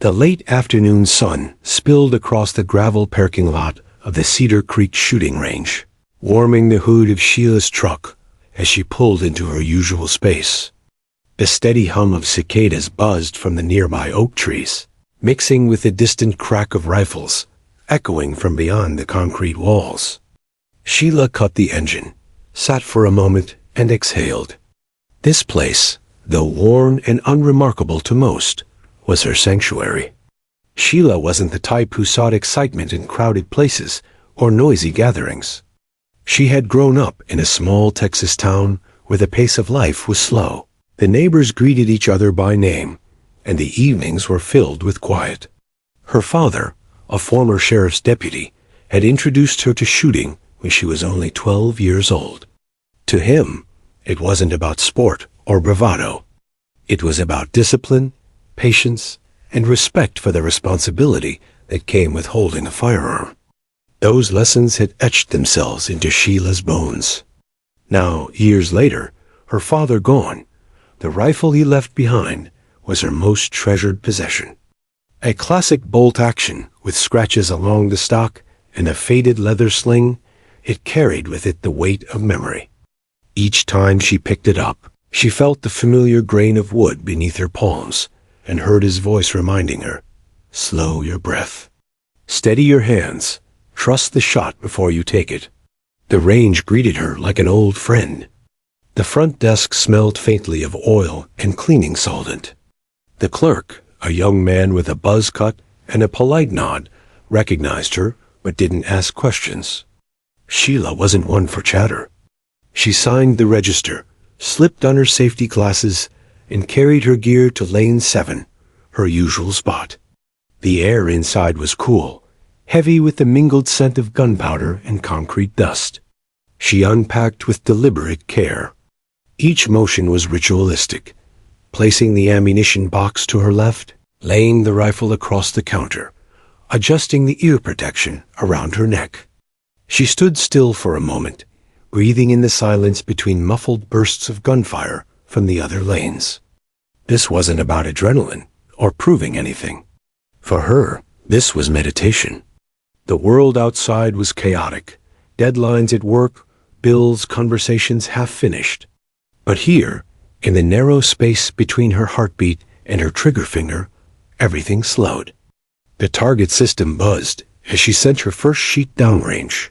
The late afternoon sun spilled across the gravel parking lot of the Cedar Creek shooting range, warming the hood of Sheila's truck as she pulled into her usual space. The steady hum of cicadas buzzed from the nearby oak trees, mixing with the distant crack of rifles, echoing from beyond the concrete walls. Sheila cut the engine, sat for a moment, and exhaled. This place, though worn and unremarkable to most, was her sanctuary. Sheila wasn't the type who sought excitement in crowded places or noisy gatherings. She had grown up in a small Texas town where the pace of life was slow. The neighbors greeted each other by name, and the evenings were filled with quiet. Her father, a former sheriff's deputy, had introduced her to shooting when she was only 12 years old. To him, it wasn't about sport or bravado. It was about discipline, patience, and respect for the responsibility that came with holding a firearm. Those lessons had etched themselves into Sheila's bones. Now, years later, her father gone, the rifle he left behind was her most treasured possession. A classic bolt-action with scratches along the stock and a faded leather sling, it carried with it the weight of memory. Each time she picked it up, she felt the familiar grain of wood beneath her palms and heard his voice reminding her, "Slow your breath. Steady your hands. Trust the shot before you take it." The range greeted her like an old friend. The front desk smelled faintly of oil and cleaning solvent. The clerk, a young man with a buzz cut and a polite nod, recognized her but didn't ask questions. Sheila wasn't one for chatter. She signed the register, slipped on her safety glasses, and carried her gear to lane 7, her usual spot. The air inside was cool, heavy with the mingled scent of gunpowder and concrete dust. She unpacked with deliberate care. Each motion was ritualistic, placing the ammunition box to her left, laying the rifle across the counter, adjusting the ear protection around her neck. She stood still for a moment, breathing in the silence between muffled bursts of gunfire from the other lanes. This wasn't about adrenaline or proving anything. For her, this was meditation. The world outside was chaotic, deadlines at work, bills, conversations half finished. But here, in the narrow space between her heartbeat and her trigger finger, everything slowed. The target system buzzed as she sent her first sheet downrange.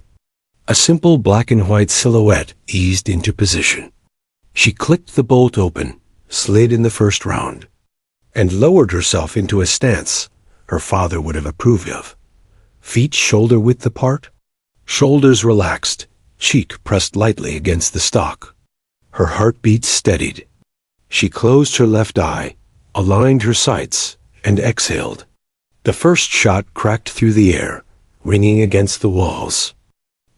A simple black and white silhouette eased into position. She clicked the bolt open, slid in the first round, and lowered herself into a stance her father would have approved of. Feet shoulder-width apart, shoulders relaxed, cheek pressed lightly against the stock. Her heartbeat steadied. She closed her left eye, aligned her sights, and exhaled. The first shot cracked through the air, ringing against the walls.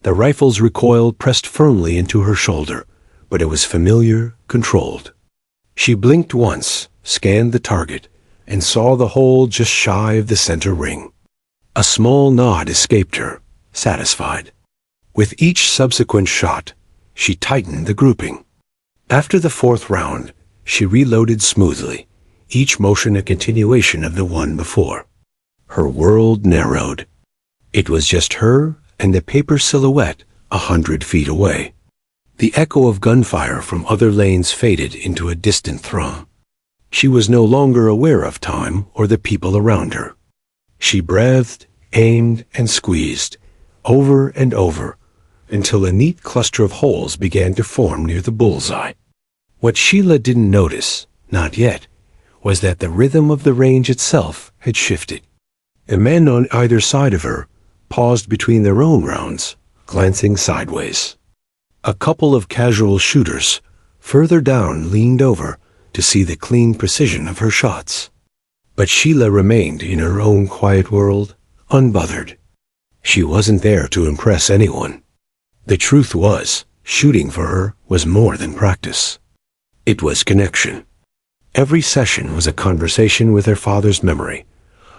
The rifle's recoil pressed firmly into her shoulder, but it was familiar, controlled. She blinked once, scanned the target, and saw the hole just shy of the center ring. A small nod escaped her, satisfied. With each subsequent shot, she tightened the grouping. After the fourth round, she reloaded smoothly, each motion a continuation of the one before. Her world narrowed. It was just her and the paper silhouette 100 feet away. The echo of gunfire from other lanes faded into a distant thrum. She was no longer aware of time or the people around her. She breathed, aimed, and squeezed, over and over, until a neat cluster of holes began to form near the bullseye. What Sheila didn't notice, not yet, was that the rhythm of the range itself had shifted. The men on either side of her paused between their own rounds, glancing sideways. A couple of casual shooters further down leaned over to see the clean precision of her shots. But Sheila remained in her own quiet world, unbothered. She wasn't there to impress anyone. The truth was, shooting for her was more than practice. It was connection. Every session was a conversation with her father's memory,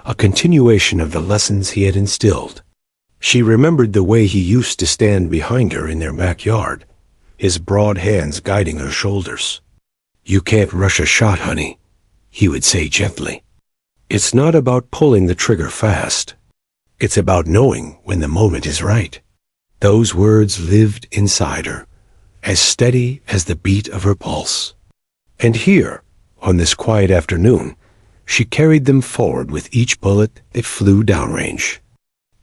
a continuation of the lessons he had instilled. She remembered the way he used to stand behind her in their backyard, his broad hands guiding her shoulders. "You can't rush a shot, honey," he would say gently. It's not about pulling the trigger fast. It's about knowing when the moment is right. Those words lived inside her, as steady as the beat of her pulse. And here, on this quiet afternoon, she carried them forward with each bullet that flew downrange.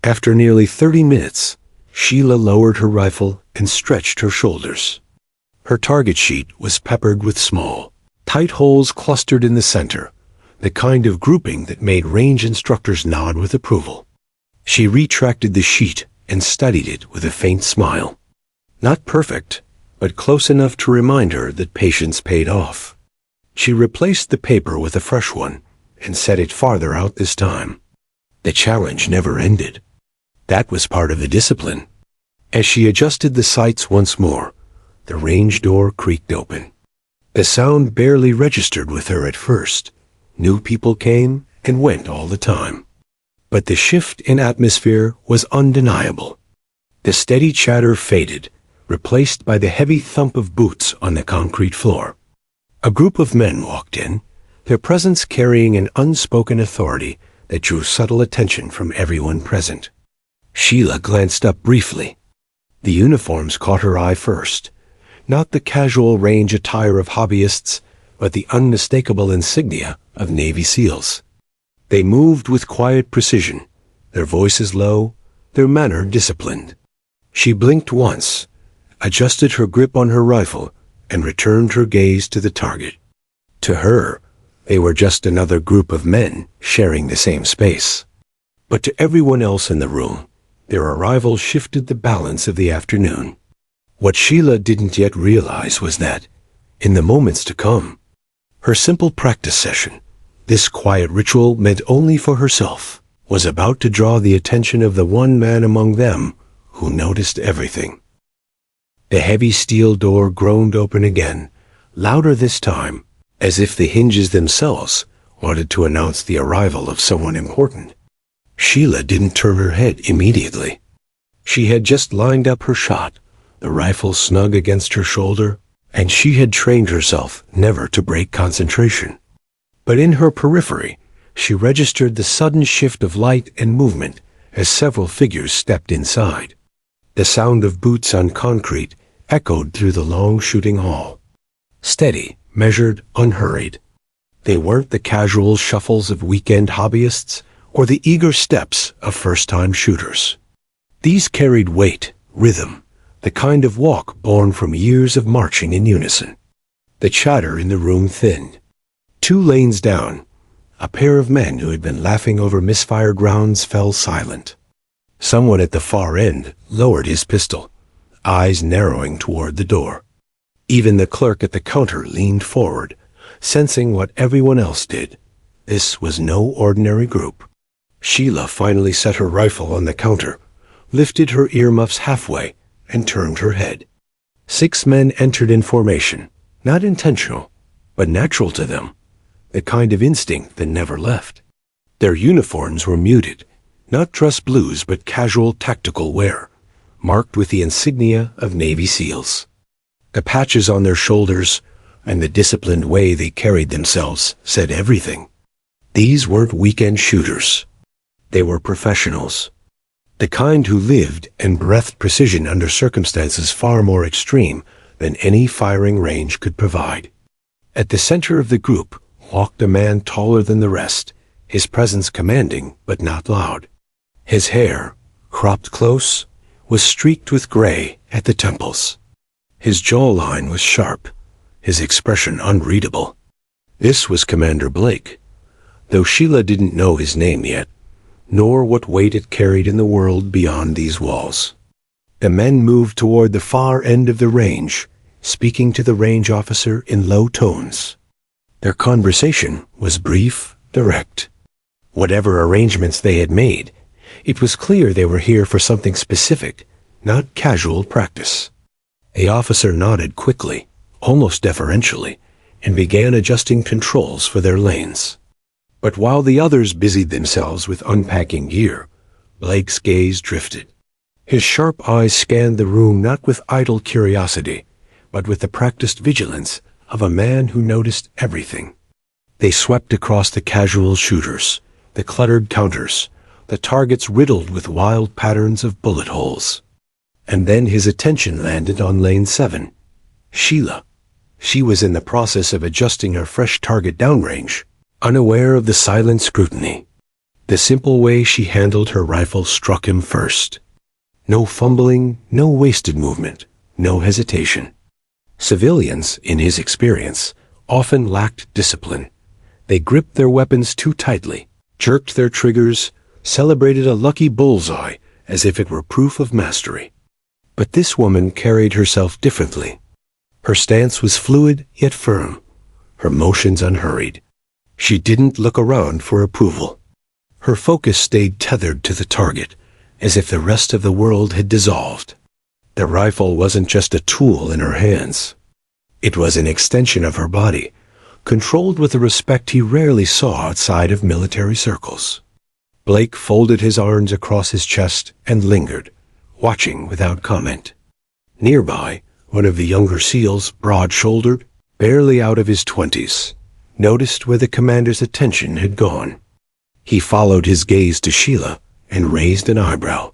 After nearly 30 minutes, Sheila lowered her rifle and stretched her shoulders. Her target sheet was peppered with small, tight holes clustered in the center, the kind of grouping that made range instructors nod with approval. She retracted the sheet and studied it with a faint smile. Not perfect, but close enough to remind her that patience paid off. She replaced the paper with a fresh one and set it farther out this time. The challenge never ended. That was part of the discipline. As she adjusted the sights once more, the range door creaked open. The sound barely registered with her at first. New people came and went all the time. But the shift in atmosphere was undeniable. The steady chatter faded, replaced by the heavy thump of boots on the concrete floor. A group of men walked in, their presence carrying an unspoken authority that drew subtle attention from everyone present. Sheila glanced up briefly. The uniforms caught her eye first, not the casual range attire of hobbyists, but the unmistakable insignia of Navy SEALs. They moved with quiet precision, their voices low, their manner disciplined. She blinked once, adjusted her grip on her rifle, and returned her gaze to the target. To her, they were just another group of men sharing the same space. But to everyone else in the room, their arrival shifted the balance of the afternoon. What Sheila didn't yet realize was that, in the moments to come, her simple practice session, this quiet ritual meant only for herself, was about to draw the attention of the one man among them who noticed everything. The heavy steel door groaned open again, louder this time, as if the hinges themselves wanted to announce the arrival of someone important. Sheila didn't turn her head immediately. She had just lined up her shot, the rifle snug against her shoulder, and she had trained herself never to break concentration. But in her periphery, she registered the sudden shift of light and movement as several figures stepped inside. The sound of boots on concrete echoed through the long shooting hall. Steady, measured, unhurried. They weren't the casual shuffles of weekend hobbyists or the eager steps of first-time shooters. These carried weight, rhythm, the kind of walk born from years of marching in unison. The chatter in the room thinned. 2 lanes down, a pair of men who had been laughing over misfired rounds fell silent. Someone at the far end lowered his pistol, eyes narrowing toward the door. Even the clerk at the counter leaned forward, sensing what everyone else did. This was no ordinary group. Sheila finally set her rifle on the counter, lifted her earmuffs halfway, and turned her head. 6 men entered in formation, not intentional, but natural to them, the kind of instinct that never left. Their uniforms were muted, not dress blues but casual tactical wear, marked with the insignia of Navy SEALs. The patches on their shoulders and the disciplined way they carried themselves said everything. These weren't weekend shooters. They were professionals, the kind who lived and breathed precision under circumstances far more extreme than any firing range could provide. At the center of the group walked a man taller than the rest, his presence commanding but not loud. His hair, cropped close, was streaked with gray at the temples. His jawline was sharp, his expression unreadable. This was Commander Blake, though Sheila didn't know his name yet, nor what weight it carried in the world beyond these walls. The men moved toward the far end of the range, speaking to the range officer in low tones. Their conversation was brief, direct. Whatever arrangements they had made, it was clear they were here for something specific, not casual practice. The officer nodded quickly, almost deferentially, and began adjusting controls for their lanes. But while the others busied themselves with unpacking gear, Blake's gaze drifted. His sharp eyes scanned the room not with idle curiosity, but with the practiced vigilance of a man who noticed everything. They swept across the casual shooters, the cluttered counters, the targets riddled with wild patterns of bullet holes. And then his attention landed on lane 7. Sheila. She was in the process of adjusting her fresh target downrange, unaware of the silent scrutiny. The simple way she handled her rifle struck him first. No fumbling, no wasted movement, no hesitation. Civilians, in his experience, often lacked discipline. They gripped their weapons too tightly, jerked their triggers, celebrated a lucky bullseye as if it were proof of mastery. But this woman carried herself differently. Her stance was fluid yet firm, her motions unhurried. She didn't look around for approval. Her focus stayed tethered to the target, as if the rest of the world had dissolved. The rifle wasn't just a tool in her hands. It was an extension of her body, controlled with a respect he rarely saw outside of military circles. Blake folded his arms across his chest and lingered, watching without comment. Nearby, one of the younger SEALs, broad-shouldered, barely out of his 20s, noticed where the commander's attention had gone. He followed his gaze to Sheila and raised an eyebrow.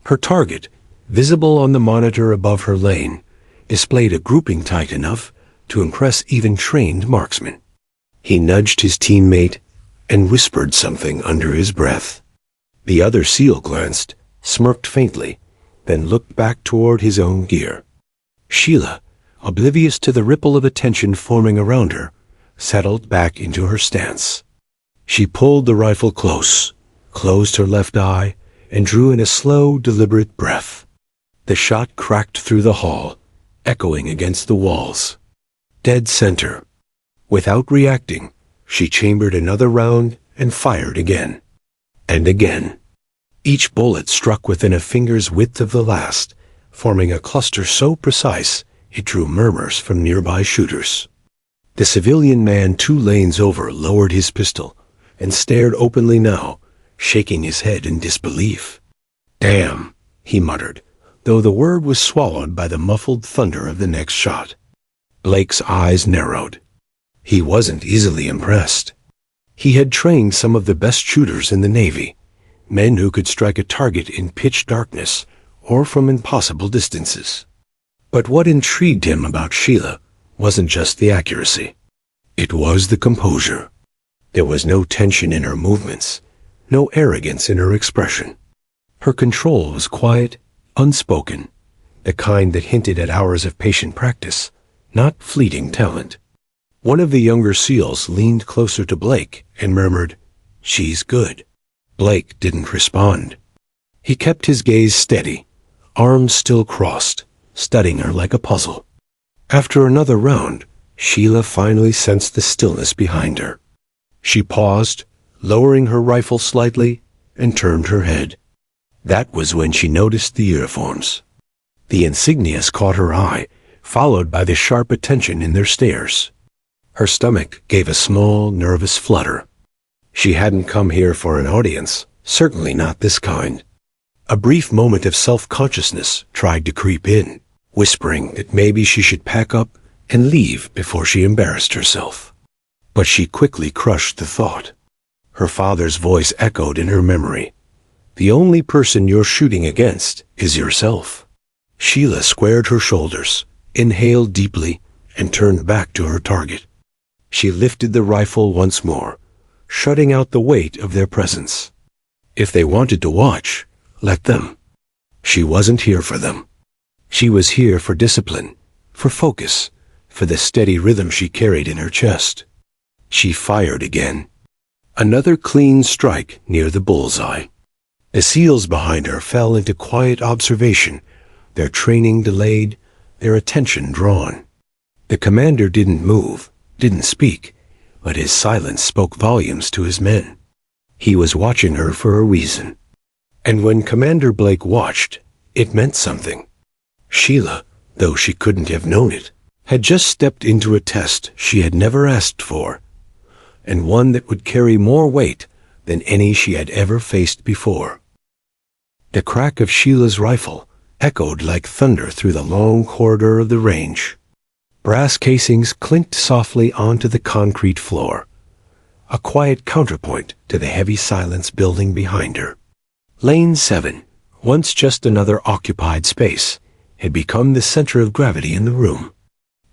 Her target, visible on the monitor above her lane, displayed a grouping tight enough to impress even trained marksmen. He nudged his teammate and whispered something under his breath. The other SEAL glanced, smirked faintly, then looked back toward his own gear. Sheila, oblivious to the ripple of attention forming around her, settled back into her stance. She pulled the rifle close, closed her left eye, and drew in a slow, deliberate breath. The shot cracked through the hall, echoing against the walls. Dead center. Without reacting, she chambered another round and fired again. And again. Each bullet struck within a finger's width of the last, forming a cluster so precise it drew murmurs from nearby shooters. The civilian man 2 lanes over lowered his pistol and stared openly now, shaking his head in disbelief. "Damn," he muttered, though the word was swallowed by the muffled thunder of the next shot. Blake's eyes narrowed. He wasn't easily impressed. He had trained some of the best shooters in the Navy, men who could strike a target in pitch darkness or from impossible distances. But what intrigued him about Sheila wasn't just the accuracy. It was the composure. There was no tension in her movements, no arrogance in her expression. Her control was quiet, unspoken, the kind that hinted at hours of patient practice, not fleeting talent. One of the younger SEALs leaned closer to Blake and murmured, "She's good." Blake didn't respond. He kept his gaze steady, arms still crossed, studying her like a puzzle. After another round, Sheila finally sensed the stillness behind her. She paused, lowering her rifle slightly, and turned her head. That was when she noticed the uniforms. The insignias caught her eye, followed by the sharp attention in their stares. Her stomach gave a small, nervous flutter. She hadn't come here for an audience, certainly not this kind. A brief moment of self-consciousness tried to creep in, whispering that maybe she should pack up and leave before she embarrassed herself. But she quickly crushed the thought. Her father's voice echoed in her memory. "The only person you're shooting against is yourself." Sheila squared her shoulders, inhaled deeply, and turned back to her target. She lifted the rifle once more, shutting out the weight of their presence. If they wanted to watch, let them. She wasn't here for them. She was here for discipline, for focus, for the steady rhythm she carried in her chest. She fired again. Another clean strike near the bullseye. The SEALs behind her fell into quiet observation, their training delayed, their attention drawn. The commander didn't move, didn't speak, but his silence spoke volumes to his men. He was watching her for a reason. And when Commander Blake watched, it meant something. Sheila, though she couldn't have known it, had just stepped into a test she had never asked for, and one that would carry more weight than any she had ever faced before. The crack of Sheila's rifle echoed like thunder through the long corridor of the range. Brass casings clinked softly onto the concrete floor, a quiet counterpoint to the heavy silence building behind her. Lane 7, once just another occupied space, had become the center of gravity in the room.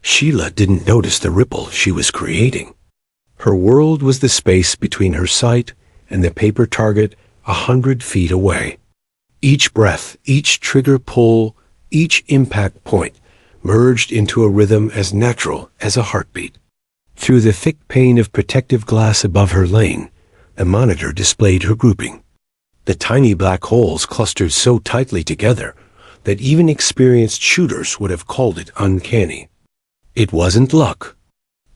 Sheila didn't notice the ripple she was creating. Her world was the space between her sight and the paper target 100 feet away. Each breath, each trigger pull, each impact point merged into a rhythm as natural as a heartbeat. Through the thick pane of protective glass above her lane, the monitor displayed her grouping. The tiny black holes clustered so tightly together that even experienced shooters would have called it uncanny. It wasn't luck.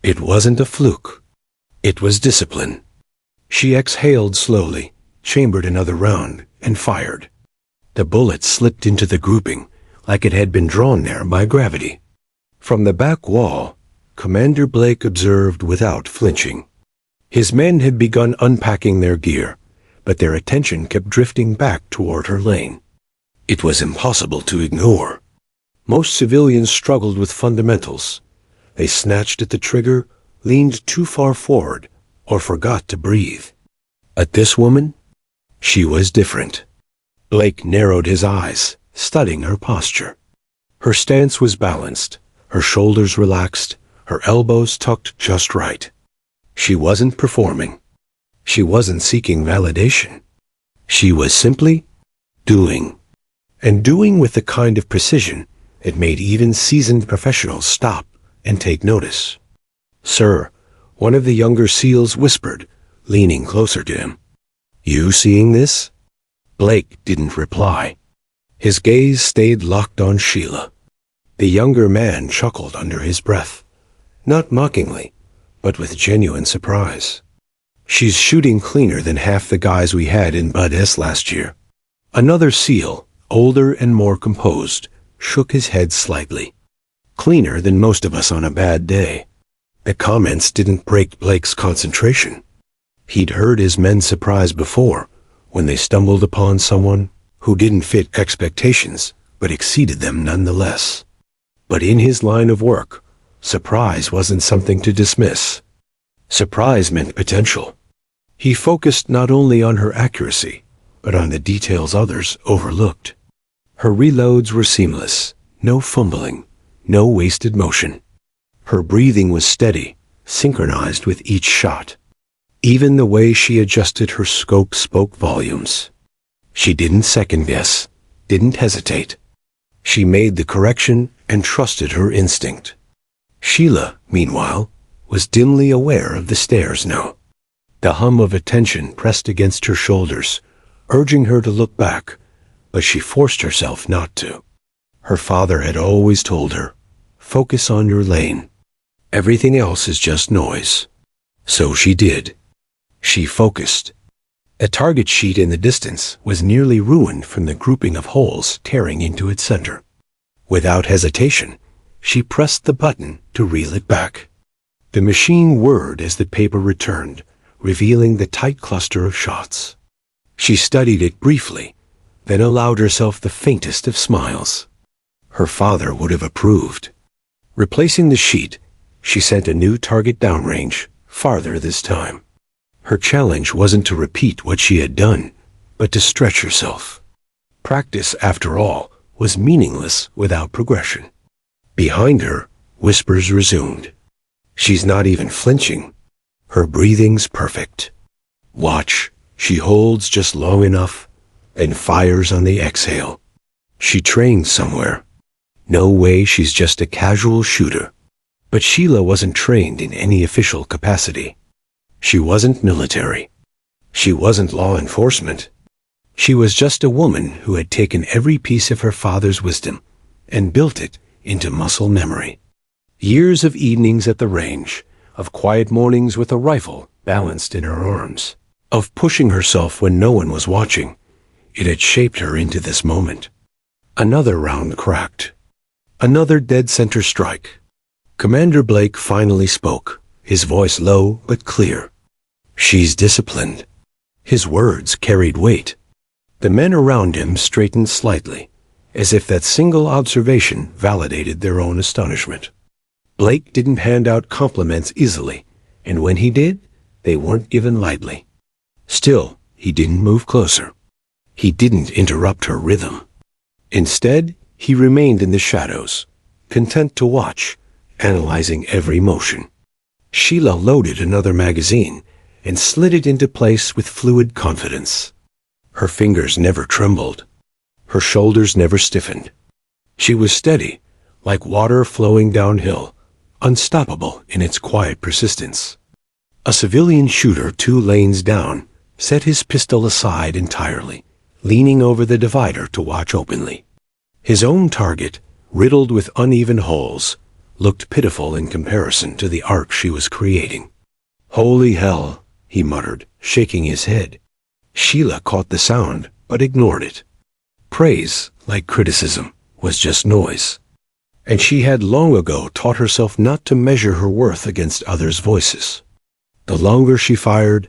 It wasn't a fluke. It was discipline. She exhaled slowly, chambered another round, and fired. The bullet slipped into the grouping like it had been drawn there by gravity. From the back wall, Commander Blake observed without flinching. His men had begun unpacking their gear, but their attention kept drifting back toward her lane. It was impossible to ignore. Most civilians struggled with fundamentals. They snatched at the trigger, leaned too far forward, or forgot to breathe. At this woman, she was different. Blake narrowed his eyes, studying her posture. Her stance was balanced, her shoulders relaxed, her elbows tucked just right. She wasn't performing. She wasn't seeking validation. She was simply doing. And doing with the kind of precision that made even seasoned professionals stop and take notice. "Sir," one of the younger SEALs whispered, leaning closer to him. "You seeing this?" Blake didn't reply. His gaze stayed locked on Sheila. The younger man chuckled under his breath, not mockingly, but with genuine surprise. "She's shooting cleaner than half the guys we had in Bud S last year." Another SEAL, older and more composed, shook his head slightly. "Cleaner than most of us on a bad day." The comments didn't break Blake's concentration. He'd heard his men surprised before, when they stumbled upon someone who didn't fit expectations, but exceeded them nonetheless. But in his line of work, surprise wasn't something to dismiss. Surprise meant potential. He focused not only on her accuracy, but on the details others overlooked. Her reloads were seamless, no fumbling, no wasted motion. Her breathing was steady, synchronized with each shot. Even the way she adjusted her scope spoke volumes. She didn't second-guess, didn't hesitate. She made the correction and trusted her instinct. Sheila, meanwhile, was dimly aware of the stairs now. The hum of attention pressed against her shoulders, urging her to look back, but she forced herself not to. Her father had always told her, "Focus on your lane. Everything else is just noise." So she did. She focused. A target sheet in the distance was nearly ruined from the grouping of holes tearing into its center. Without hesitation, she pressed the button to reel it back. The machine whirred as the paper returned, revealing the tight cluster of shots. She studied it briefly, then allowed herself the faintest of smiles. Her father would have approved. Replacing the sheet, she sent a new target downrange, farther this time. Her challenge wasn't to repeat what she had done, but to stretch herself. Practice, after all, was meaningless without progression. Behind her, whispers resumed. She's not even flinching. Her breathing's perfect. Watch, she holds just long enough, then fires on the exhale. She trained somewhere. No way she's just a casual shooter. But Sheila wasn't trained in any official capacity. She wasn't military. She wasn't law enforcement. She was just a woman who had taken every piece of her father's wisdom and built it into muscle memory. Years of evenings at the range, of quiet mornings with a rifle balanced in her arms, of pushing herself when no one was watching. It had shaped her into this moment. Another round cracked. Another dead center strike. Commander Blake finally spoke, his voice low but clear. "She's disciplined." His words carried weight. The men around him straightened slightly, as if that single observation validated their own astonishment. Blake didn't hand out compliments easily, and when he did, They weren't given lightly. Still, he didn't move closer. He didn't interrupt her rhythm. Instead, he remained in the shadows, content to watch, analyzing every motion. Sheila loaded another magazine and slid it into place with fluid confidence. Her fingers never trembled. Her shoulders never stiffened. She was steady, like water flowing downhill, unstoppable in its quiet persistence. A civilian shooter 2 lanes down set his pistol aside entirely, leaning over the divider to watch openly. His own target, riddled with uneven holes, looked pitiful in comparison to the art she was creating. "Holy hell," he muttered, shaking his head. Sheila caught the sound, but ignored it. Praise, like criticism, was just noise. And she had long ago taught herself not to measure her worth against others' voices. The longer she fired,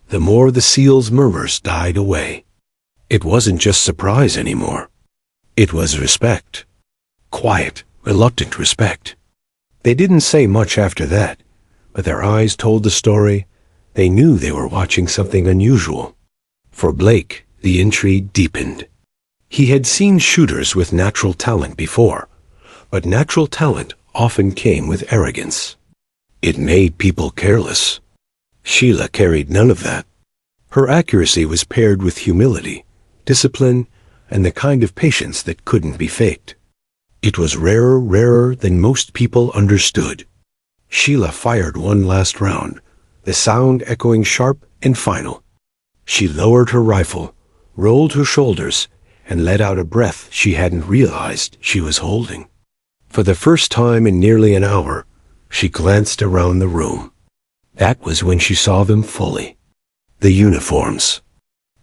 the more the SEAL's murmurs died away. It wasn't just surprise anymore. It was respect. Quiet, reluctant respect. They didn't say much after that, but their eyes told the story. They knew they were watching something unusual. For Blake, the intrigue deepened. He had seen shooters with natural talent before, but natural talent often came with arrogance. It made people careless. Sheila carried none of that. Her accuracy was paired with humility, discipline, and the kind of patience that couldn't be faked. It was rarer than most people understood. Sheila fired one last round, the sound echoing sharp and final. She lowered her rifle, rolled her shoulders, and let out a breath she hadn't realized she was holding. For the first time in nearly an hour, she glanced around the room. That was when she saw them fully. The uniforms,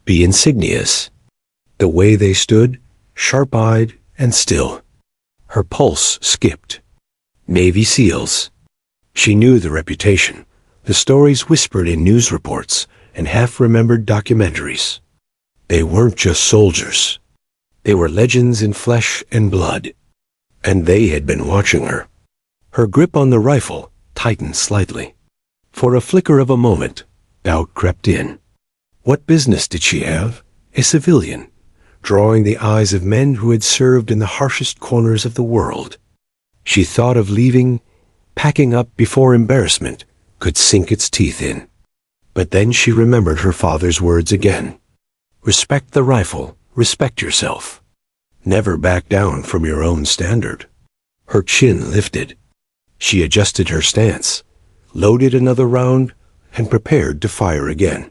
the insignias, the way they stood, sharp-eyed and still. Her pulse skipped. Navy SEALs. She knew the reputation, the stories whispered in news reports and half-remembered documentaries. They weren't just soldiers. They were legends in flesh and blood. And they had been watching her. Her grip on the rifle tightened slightly. For a flicker of a moment, doubt crept in. What business did she have, a civilian, drawing the eyes of men who had served in the harshest corners of the world? She thought of leaving, packing up before embarrassment could sink its teeth in. But then she remembered her father's words again. Respect the rifle, respect yourself. Never back down from your own standard. Her chin lifted. She adjusted her stance, loaded another round, and prepared to fire again.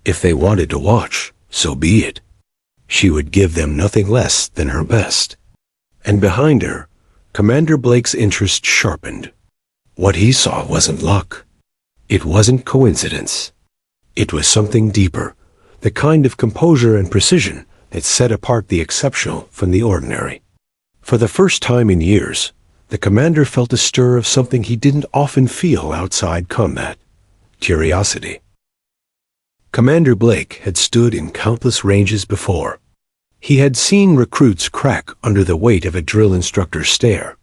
If they wanted to watch, so be it. She would give them nothing less than her best. And behind her, Commander Blake's interest sharpened. What he saw wasn't luck. It wasn't coincidence. It was something deeper, the kind of composure and precision that set apart the exceptional from the ordinary. For the first time in years, the commander felt a stir of something he didn't often feel outside combat: curiosity. Commander Blake had stood in countless ranges before. He had seen recruits crack under the weight of a drill instructor's stare,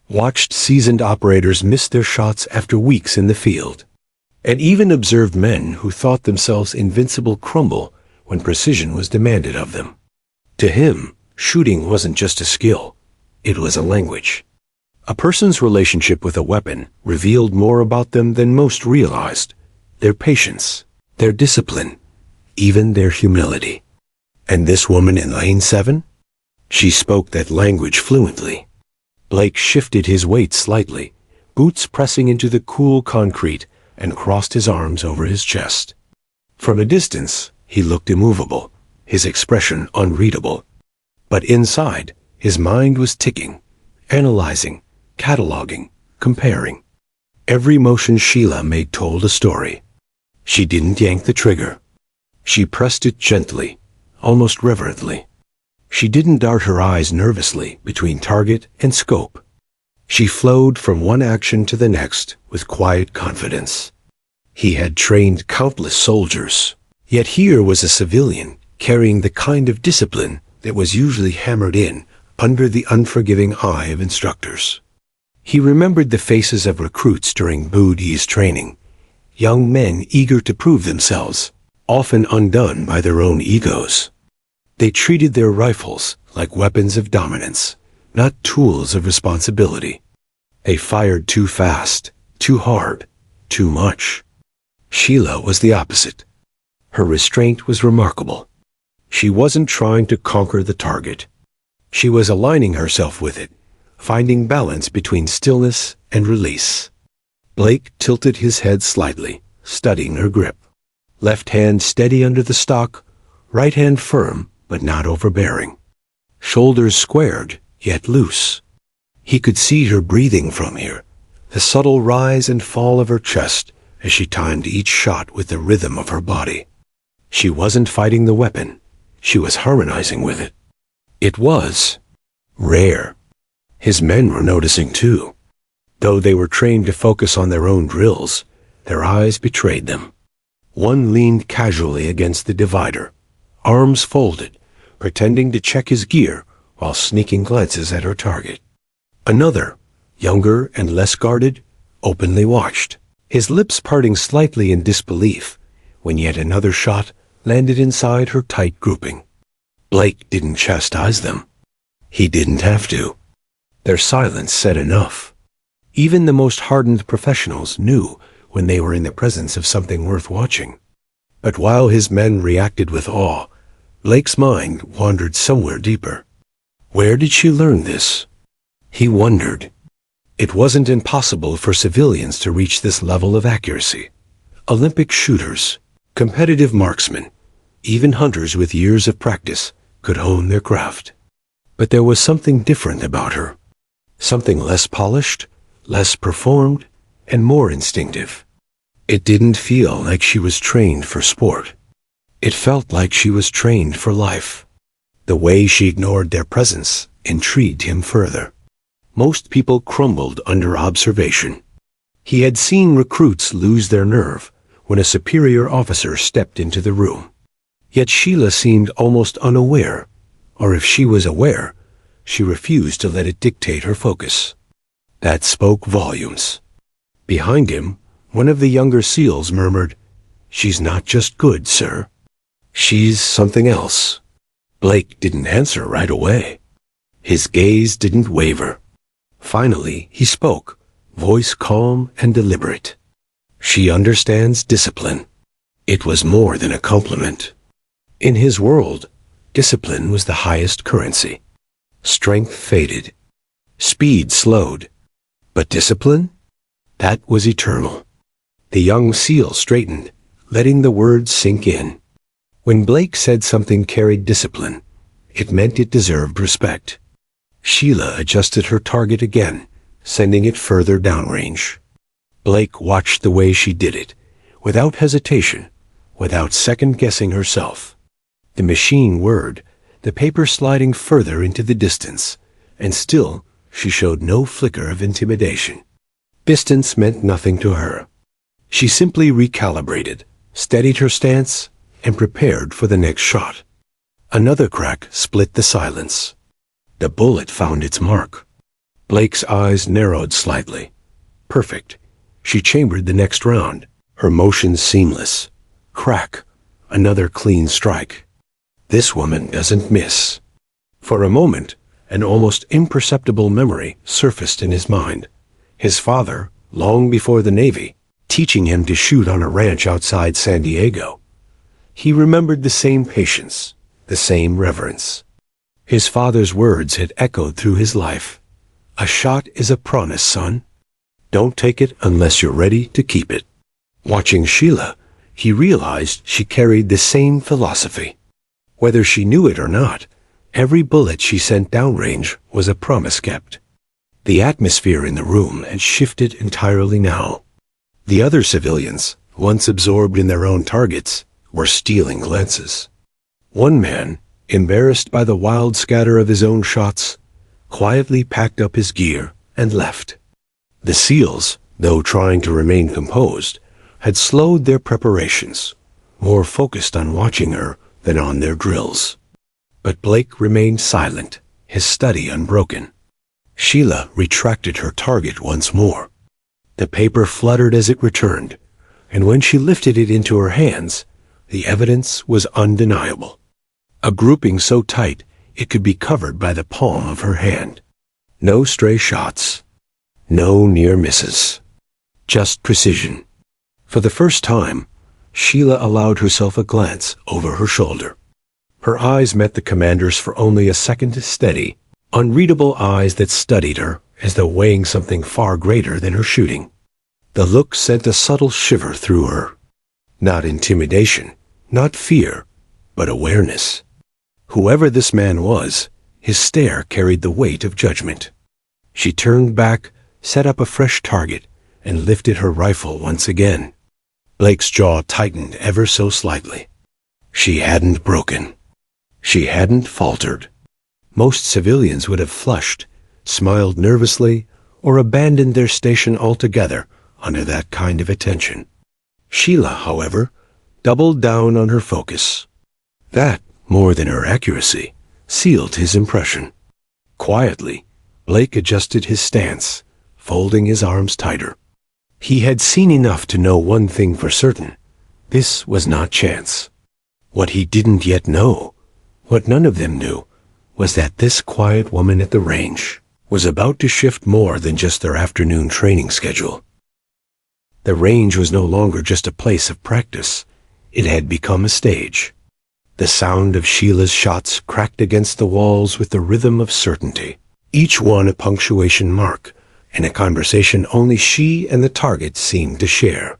watched seasoned operators miss their shots after weeks in the field, and even observed men who thought themselves invincible crumble when precision was demanded of them. To him, shooting wasn't just a skill, it was a language. A person's relationship with a weapon revealed more about them than most realized: their patience, their discipline, even their humility. And this woman in Lane 7? She spoke that language fluently. Blake shifted his weight slightly, boots pressing into the cool concrete, and crossed his arms over his chest. From a distance, he looked immovable, his expression unreadable. But inside, his mind was ticking, analyzing, cataloging, comparing. Every motion Sheila made told a story. She didn't yank the trigger. She pressed it gently, almost reverently. She didn't dart her eyes nervously between target and scope. She flowed from one action to the next with quiet confidence. He had trained countless soldiers, yet here was a civilian carrying the kind of discipline that was usually hammered in under the unforgiving eye of instructors. He remembered the faces of recruits during Boody's training, young men eager to prove themselves, often undone by their own egos. They treated their rifles like weapons of dominance, not tools of responsibility. They fired too fast, too hard, too much. Sheila was the opposite. Her restraint was remarkable. She wasn't trying to conquer the target. She was aligning herself with it, finding balance between stillness and release. Blake tilted his head slightly, studying her grip. Left hand steady under the stock, right hand firm but not overbearing. Shoulders squared, yet loose. He could see her breathing from here, the subtle rise and fall of her chest as she timed each shot with the rhythm of her body. She wasn't fighting the weapon, she was harmonizing with it. It was rare. His men were noticing too. Though they were trained to focus on their own drills, their eyes betrayed them. One leaned casually against the divider, arms folded, pretending to check his gear while sneaking glances at her target. Another, younger and less guarded, openly watched, his lips parting slightly in disbelief when yet another shot landed inside her tight grouping. Blake didn't chastise them. He didn't have to. Their silence said enough. Even the most hardened professionals knew when they were in the presence of something worth watching. But while his men reacted with awe, Blake's mind wandered somewhere deeper. Where did she learn this? He wondered. It wasn't impossible for civilians to reach this level of accuracy. Olympic shooters, competitive marksmen, even hunters with years of practice could hone their craft. But there was something different about her. Something less polished, less performed, and more instinctive. It didn't feel like she was trained for sport. It felt like she was trained for life. The way she ignored their presence intrigued him further. Most people crumbled under observation. He had seen recruits lose their nerve when a superior officer stepped into the room. Yet Sheila seemed almost unaware, or if she was aware, she refused to let it dictate her focus. That spoke volumes. Behind him, one of the younger SEALs murmured, "She's not just good, sir. She's something else." Blake didn't answer right away. His gaze didn't waver. Finally, he spoke, voice calm and deliberate. "She understands discipline." It was more than a compliment. In his world, discipline was the highest currency. Strength faded. Speed slowed. But discipline? That was eternal. The young SEAL straightened, letting the words sink in. When Blake said something carried discipline, it meant it deserved respect. Sheila adjusted her target again, sending it further downrange. Blake watched the way she did it, without hesitation, without second-guessing herself. The machine whirred, the paper sliding further into the distance, and still she showed no flicker of intimidation. Distance meant nothing to her. She simply recalibrated, steadied her stance, and prepared for the next shot. Another crack split the silence. The bullet found its mark. Blake's eyes narrowed slightly. Perfect. She chambered the next round, her motion seamless. Crack. Another clean strike. This woman doesn't miss. For a moment, an almost imperceptible memory surfaced in his mind. His father, long before the Navy, teaching him to shoot on a ranch outside San Diego. He remembered the same patience, the same reverence. His father's words had echoed through his life. "A shot is a promise, son. Don't take it unless you're ready to keep it." Watching Sheila, he realized she carried the same philosophy. Whether she knew it or not, every bullet she sent downrange was a promise kept. The atmosphere in the room had shifted entirely now. The other civilians, once absorbed in their own targets, were stealing glances. One man, embarrassed by the wild scatter of his own shots, quietly packed up his gear and left. The SEALs, though trying to remain composed, had slowed their preparations, more focused on watching her than on their drills. But Blake remained silent, his study unbroken. Sheila retracted her target once more. The paper fluttered as it returned, and when she lifted it into her hands, the evidence was undeniable. A grouping so tight it could be covered by the palm of her hand. No stray shots. No near misses. Just precision. For the first time, Sheila allowed herself a glance over her shoulder. Her eyes met the commander's for only a second, steady, unreadable eyes that studied her as though weighing something far greater than her shooting. The look sent a subtle shiver through her. Not intimidation, not fear, but awareness. Whoever this man was, his stare carried the weight of judgment. She turned back, set up a fresh target, and lifted her rifle once again. Blake's jaw tightened ever so slightly. She hadn't broken. She hadn't faltered. Most civilians would have flushed, smiled nervously, or abandoned their station altogether under that kind of attention. Sheila, however, doubled down on her focus. That, more than her accuracy, sealed his impression. Quietly, Blake adjusted his stance, folding his arms tighter. He had seen enough to know one thing for certain. This was not chance. What he didn't yet know, what none of them knew, was that this quiet woman at the range was about to shift more than just their afternoon training schedule. The range was no longer just a place of practice. It had become a stage. The sound of Sheila's shots cracked against the walls with the rhythm of certainty, each one a punctuation mark, and a conversation only she and the target seemed to share.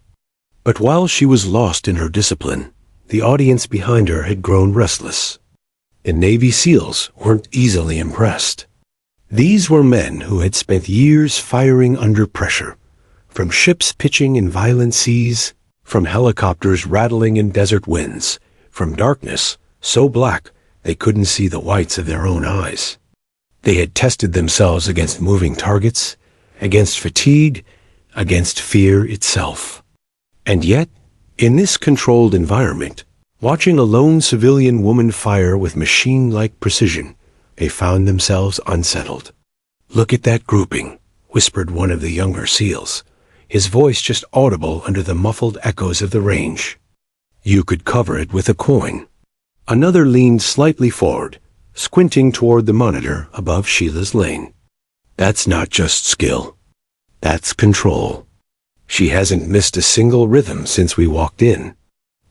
But while she was lost in her discipline, the audience behind her had grown restless. The Navy SEALs weren't easily impressed. These were men who had spent years firing under pressure, from ships pitching in violent seas, from helicopters rattling in desert winds, from darkness so black they couldn't see the whites of their own eyes. They had tested themselves against moving targets, against fatigue, against fear itself. And yet, in this controlled environment, watching a lone civilian woman fire with machine-like precision, they found themselves unsettled. "Look at that grouping," whispered one of the younger SEALs, his voice just audible under the muffled echoes of the range. "You could cover it with a coin." Another leaned slightly forward, squinting toward the monitor above Sheila's lane. "That's not just skill. That's control. She hasn't missed a single rhythm since we walked in."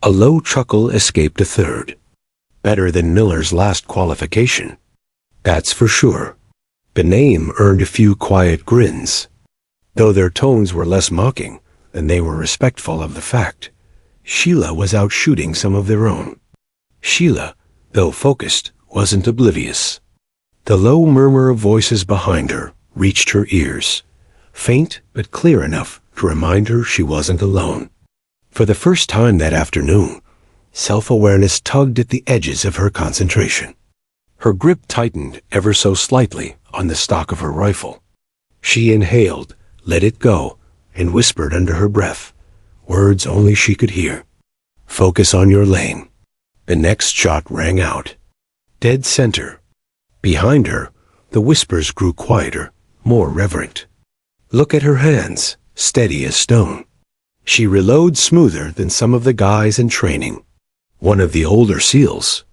A low chuckle escaped a third. "Better than Miller's last qualification. That's for sure." Benaim earned a few quiet grins. Though their tones were less mocking than they were respectful of the fact, Sheila was out shooting some of their own. Sheila, though focused, wasn't oblivious. The low murmur of voices behind her reached her ears, faint but clear enough to remind her she wasn't alone. For the first time that afternoon, self-awareness tugged at the edges of her concentration. Her grip tightened ever so slightly on the stock of her rifle. She inhaled, let it go, and whispered under her breath, words only she could hear. "Focus on your lane." The next shot rang out. Dead center. Behind her, the whispers grew quieter, more reverent. "Look at her hands, steady as stone." She reloads smoother than some of the guys in training. One of the older SEALs,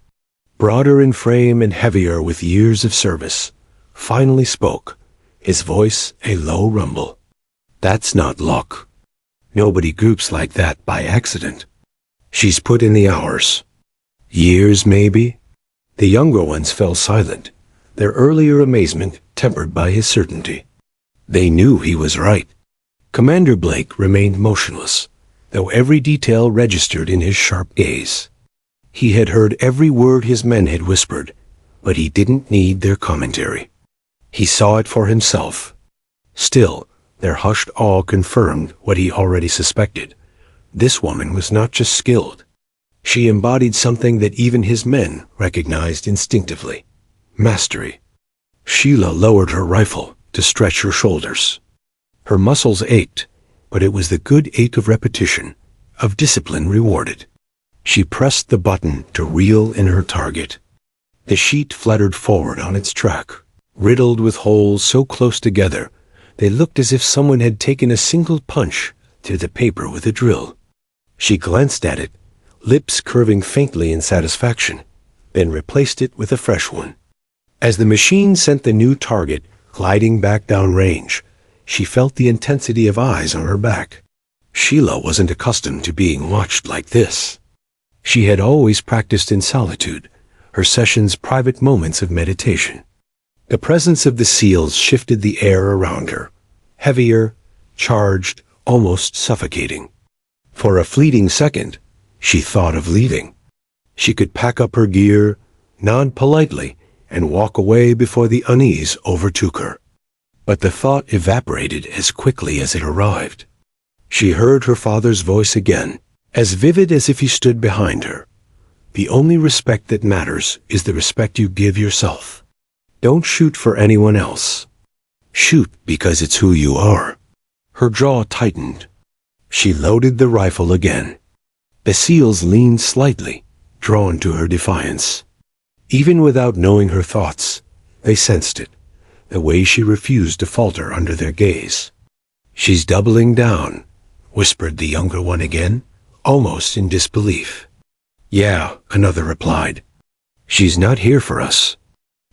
broader in frame and heavier with years of service, finally spoke, his voice a low rumble. "That's not luck. Nobody groups like that by accident. She's put in the hours. Years, maybe?" The younger ones fell silent, their earlier amazement tempered by his certainty. They knew he was right. Commander Blake remained motionless, though every detail registered in his sharp gaze. He had heard every word his men had whispered, but he didn't need their commentary. He saw it for himself. Still, their hushed awe confirmed what he already suspected. This woman was not just skilled. She embodied something that even his men recognized instinctively: mastery. Sheila lowered her rifle to stretch her shoulders. Her muscles ached, but it was the good ache of repetition, of discipline rewarded. She pressed the button to reel in her target. The sheet fluttered forward on its track, riddled with holes so close together they looked as if someone had taken a single punch through the paper with a drill. She glanced at it, lips curving faintly in satisfaction, then replaced it with a fresh one. As the machine sent the new target gliding back downrange, she felt the intensity of eyes on her back. Sheila wasn't accustomed to being watched like this. She had always practiced in solitude, her sessions private moments of meditation. The presence of the seals shifted the air around her, heavier, charged, almost suffocating. For a fleeting second, she thought of leaving. She could pack up her gear, nod politely, and walk away before the unease overtook her. But the thought evaporated as quickly as it arrived. She heard her father's voice again, as vivid as if he stood behind her. The only respect that matters is the respect you give yourself. Don't shoot for anyone else. Shoot because it's who you are. Her jaw tightened. She loaded the rifle again. The seals leaned slightly, drawn to her defiance. Even without knowing her thoughts, they sensed it, the way she refused to falter under their gaze. "She's doubling down," whispered the younger one again, almost in disbelief. "Yeah," another replied. "She's not here for us.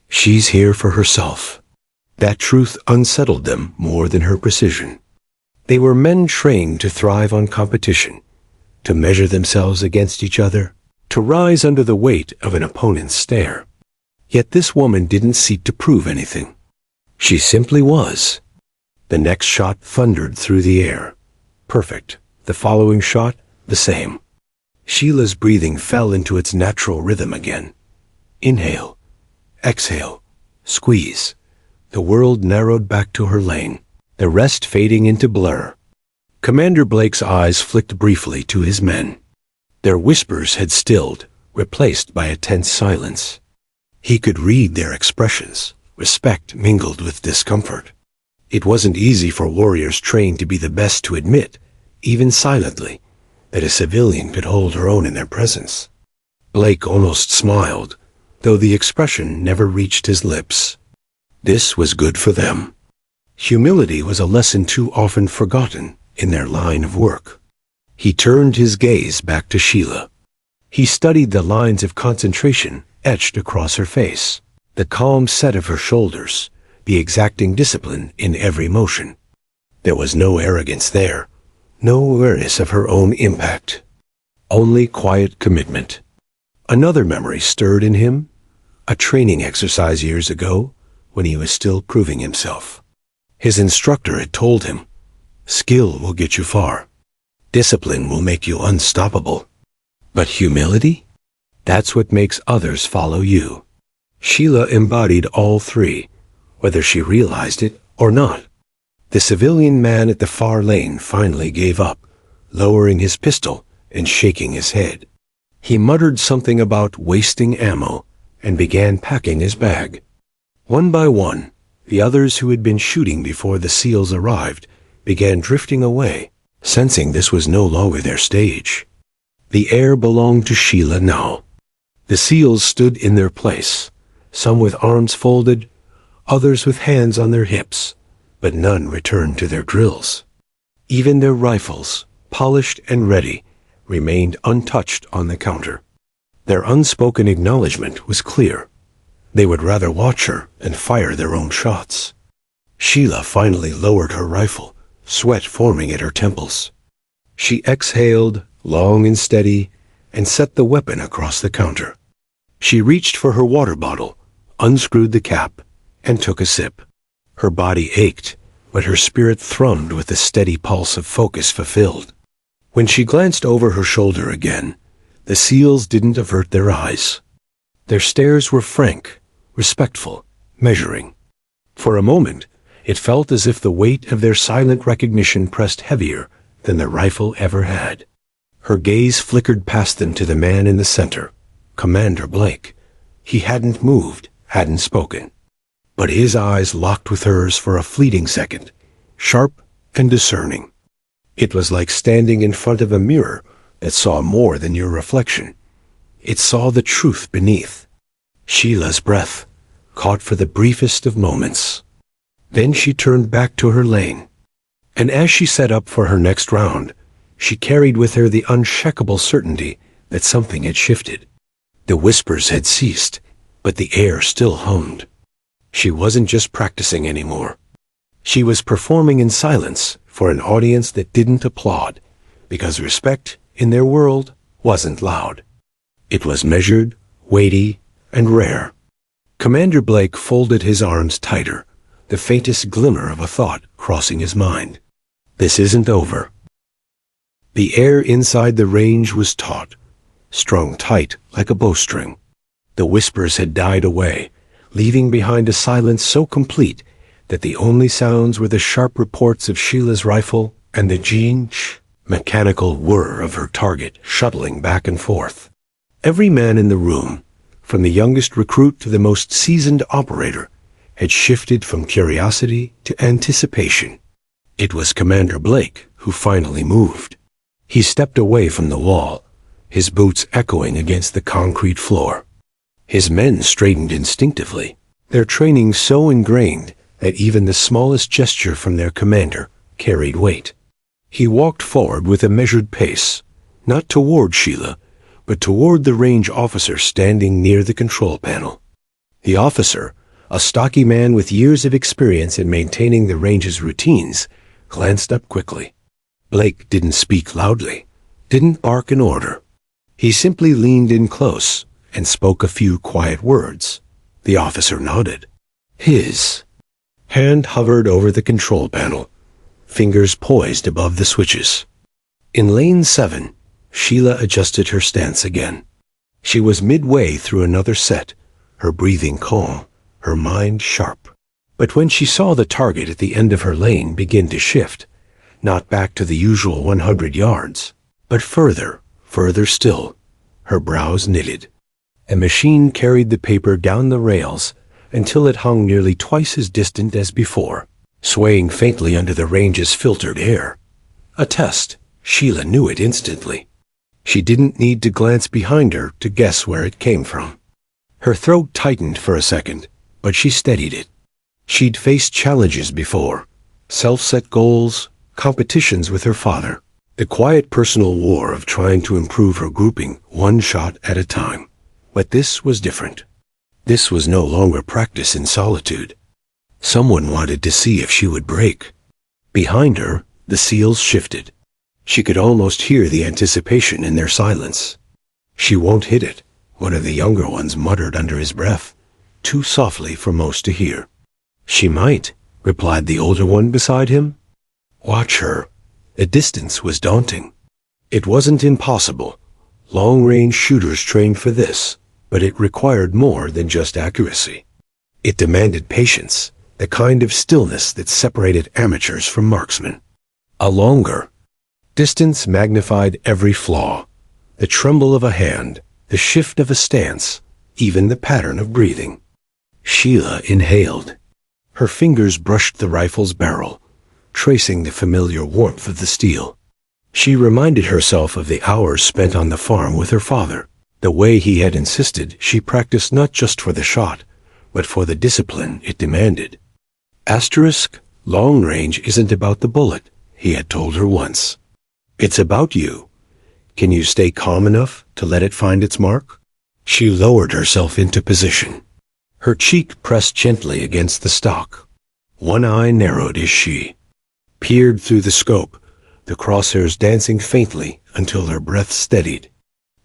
She's here for herself." That truth unsettled them more than her precision. They were men trained to thrive on competition, to measure themselves against each other, to rise under the weight of an opponent's stare. Yet this woman didn't seek to prove anything. She simply was. The next shot thundered through the air. Perfect. The following shot, the same. Sheila's breathing fell into its natural rhythm again. Inhale. Exhale. Squeeze. The world narrowed back to her lane, the rest fading into blur. Commander Blake's eyes flicked briefly to his men. Their whispers had stilled, replaced by a tense silence. He could read their expressions, respect mingled with discomfort. It wasn't easy for warriors trained to be the best to admit, even silently, that a civilian could hold her own in their presence. Blake almost smiled, though the expression never reached his lips. This was good for them. Humility was a lesson too often forgotten in their line of work. He turned his gaze back to Sheila. He studied the lines of concentration etched across her face, the calm set of her shoulders, the exacting discipline in every motion. There was no arrogance there, no awareness of her own impact, only quiet commitment. Another memory stirred in him, a training exercise years ago when he was still proving himself. His instructor had told him, "Skill will get you far. Discipline will make you unstoppable. But humility? That's what makes others follow you." Sheila embodied all three, whether she realized it or not. The civilian man at the far lane finally gave up, lowering his pistol and shaking his head. He muttered something about wasting ammo and began packing his bag. One by one, the others who had been shooting before the SEALs arrived began drifting away, sensing this was no longer their stage. The air belonged to Sheila now. The SEALs stood in their place, some with arms folded, others with hands on their hips, but none returned to their drills. Even their rifles, polished and ready, remained untouched on the counter. Their unspoken acknowledgement was clear. They would rather watch her and fire their own shots. Sheila finally lowered her rifle, sweat forming at her temples. She exhaled, long and steady, and set the weapon across the counter. She reached for her water bottle, unscrewed the cap, and took a sip. Her body ached, but her spirit thrummed with the steady pulse of focus fulfilled. When she glanced over her shoulder again, the SEALs didn't avert their eyes. Their stares were frank, respectful, measuring. For a moment, it felt as if the weight of their silent recognition pressed heavier than the rifle ever had. Her gaze flickered past them to the man in the center, Commander Blake. He hadn't moved, hadn't spoken. But his eyes locked with hers for a fleeting second, sharp and discerning. It was like standing in front of a mirror that saw more than your reflection. It saw the truth beneath. Sheila's breath, caught for the briefest of moments. Then she turned back to her lane. And as she set up for her next round, She carried with her the unshakable certainty that something had shifted. The whispers had ceased, but the air still hummed. She wasn't just practicing anymore. She was performing in silence for an audience that didn't applaud, because respect in their world wasn't loud. It was measured, weighty, and rare. Commander Blake folded his arms tighter, the faintest glimmer of a thought crossing his mind. This isn't over. The air inside the range was taut, strung tight like a bowstring. The whispers had died away, leaving behind a silence so complete that the only sounds were the sharp reports of Sheila's rifle and the mechanical whir of her target shuttling back and forth. Every man in the room, from the youngest recruit to the most seasoned operator, had shifted from curiosity to anticipation. It was Commander Blake who finally moved. He stepped away from the wall, his boots echoing against the concrete floor. His men straightened instinctively, their training so ingrained that even the smallest gesture from their commander carried weight. He walked forward with a measured pace, not toward Sheila, but toward the range officer standing near the control panel. The officer, a stocky man with years of experience in maintaining the range's routines, glanced up quickly. Blake didn't speak loudly, didn't bark an order. He simply leaned in close and spoke a few quiet words. The officer nodded. His hand hovered over the control panel, fingers poised above the switches. In lane 7, Sheila adjusted her stance again. She was midway through another set, her breathing calm, her mind sharp. But when she saw the target at the end of her lane begin to shift, not back to the usual 100 yards, but further still, her brows knitted. A machine carried the paper down the rails until it hung nearly twice as distant as before, swaying faintly under the range's filtered air. A test. Sheila knew it instantly. She didn't need to glance behind her to guess where it came from. Her throat tightened for a second, but she steadied it. She'd faced challenges before, self-set goals, competitions with her father, the quiet personal war of trying to improve her grouping one shot at a time. But this was different. This was no longer practice in solitude. Someone wanted to see if she would break. Behind her, the SEALs shifted. She could almost hear the anticipation in their silence. "She won't hit it," one of the younger ones muttered under his breath, too softly for most to hear. "She might," replied the older one beside him. "Watch her." The distance was daunting. It wasn't impossible. Long-range shooters trained for this, but it required more than just accuracy. It demanded patience, the kind of stillness that separated amateurs from marksmen. A longer distance magnified every flaw, the tremble of a hand, the shift of a stance, even the pattern of breathing. Sheila inhaled. Her fingers brushed the rifle's barrel, tracing the familiar warmth of the steel. She reminded herself of the hours spent on the farm with her father, the way he had insisted she practice not just for the shot, but for the discipline it demanded. Long range isn't about the bullet, he had told her once. It's about you. Can you stay calm enough to let it find its mark? She lowered herself into position. Her cheek pressed gently against the stock. One eye narrowed as she peered through the scope, the crosshairs dancing faintly until her breath steadied.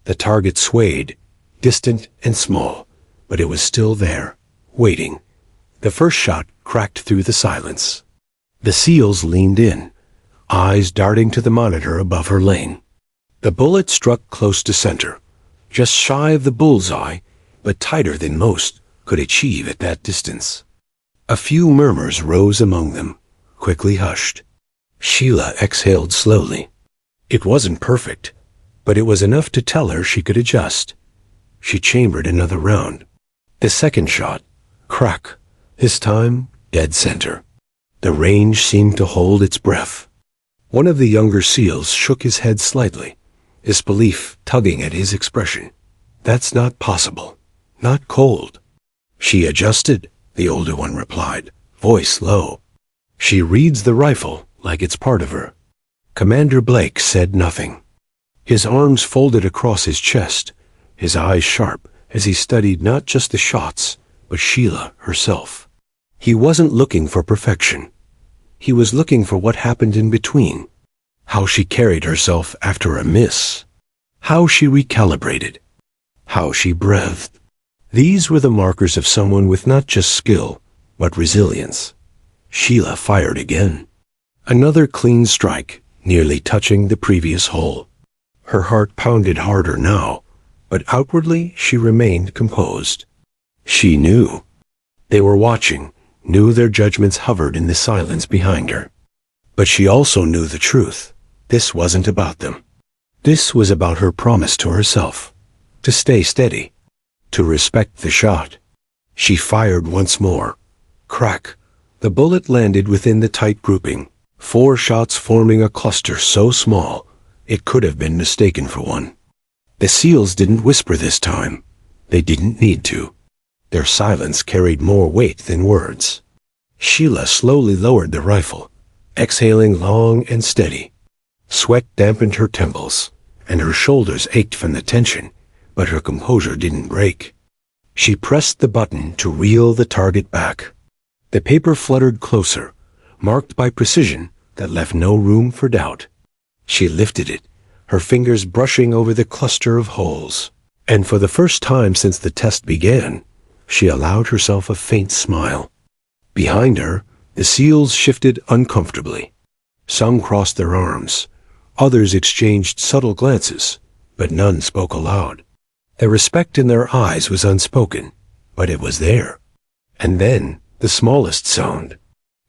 The target swayed, distant and small, but it was still there, waiting. The first shot cracked through the silence. The SEALs leaned in, eyes darting to the monitor above her lane. The bullet struck close to center, just shy of the bullseye, but tighter than most could achieve at that distance. A few murmurs rose among them, quickly hushed. Sheila exhaled slowly. It wasn't perfect, but it was enough to tell her she could adjust. She chambered another round. The second shot, crack, this time dead center. The range seemed to hold its breath. One of the younger SEALs shook his head slightly, disbelief tugging at his expression. "That's not possible. Not cold." "She adjusted," the older one replied, voice low. "She reads the rifle like it's part of her." Commander Blake said nothing. His arms folded across his chest, his eyes sharp as he studied not just the shots, but Sheila herself. He wasn't looking for perfection. He was looking for what happened in between. How she carried herself after a miss. How she recalibrated. How she breathed. These were the markers of someone with not just skill, but resilience. Sheila fired again. Another clean strike, nearly touching the previous hole. Her heart pounded harder now, but outwardly she remained composed. She knew. They were watching, knew their judgments hovered in the silence behind her. But she also knew the truth. This wasn't about them. This was about her promise to herself. To stay steady. To respect the shot. She fired once more. Crack. The bullet landed within the tight grouping. 4 shots forming a cluster so small, it could have been mistaken for one. The SEALs didn't whisper this time. They didn't need to. Their silence carried more weight than words. Sheila slowly lowered the rifle, exhaling long and steady. Sweat dampened her temples, and her shoulders ached from the tension, but her composure didn't break. She pressed the button to reel the target back. The paper fluttered closer, marked by precision that left no room for doubt. She lifted it, her fingers brushing over the cluster of holes, and for the first time since the test began, she allowed herself a faint smile. Behind her, the SEALs shifted uncomfortably. Some crossed their arms, others exchanged subtle glances, but none spoke aloud. The respect in their eyes was unspoken, but it was there. And then, the smallest sound.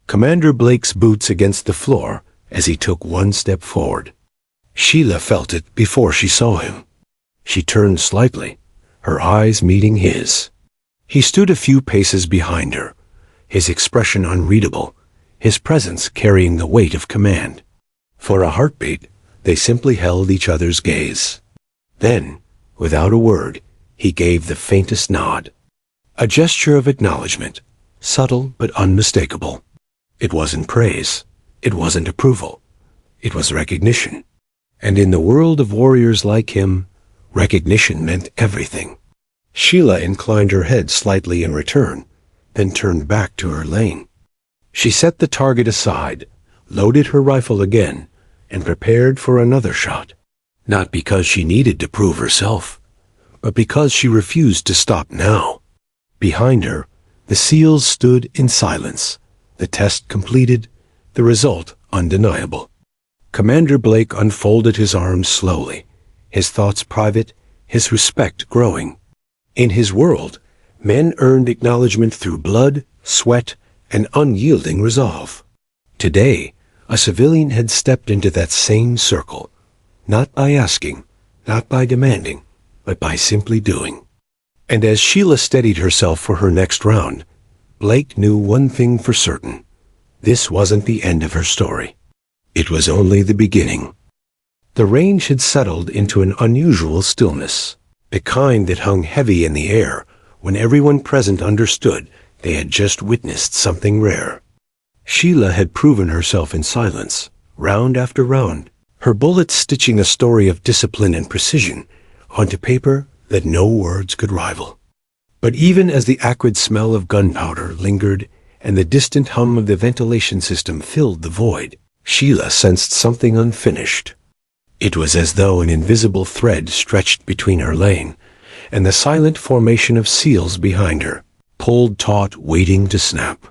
Commander Blake's boots against the floor as he took one step forward. Sheila felt it before she saw him. She turned slightly, her eyes meeting his. He stood a few paces behind her, his expression unreadable, his presence carrying the weight of command. For a heartbeat, they simply held each other's gaze. Then, without a word, he gave the faintest nod. A gesture of acknowledgement. Subtle but unmistakable. It wasn't praise. It wasn't approval. It was recognition. And in the world of warriors like him, recognition meant everything. Sheila inclined her head slightly in return, then turned back to her lane. She set the target aside, loaded her rifle again, and prepared for another shot. Not because she needed to prove herself, but because she refused to stop now. Behind her, the SEALs stood in silence, the test completed, the result undeniable. Commander Blake unfolded his arms slowly, his thoughts private, his respect growing. In his world, men earned acknowledgement through blood, sweat, and unyielding resolve. Today, a civilian had stepped into that same circle, not by asking, not by demanding, but by simply doing. And as Sheila steadied herself for her next round, Blake knew one thing for certain. This wasn't the end of her story. It was only the beginning. The range had settled into an unusual stillness, the kind that hung heavy in the air when everyone present understood they had just witnessed something rare. Sheila had proven herself in silence, round after round, her bullets stitching a story of discipline and precision onto paper that no words could rival. But even as the acrid smell of gunpowder lingered and the distant hum of the ventilation system filled the void, Sheila sensed something unfinished. It was as though an invisible thread stretched between her lane and the silent formation of SEALs behind her, pulled taut, waiting to snap.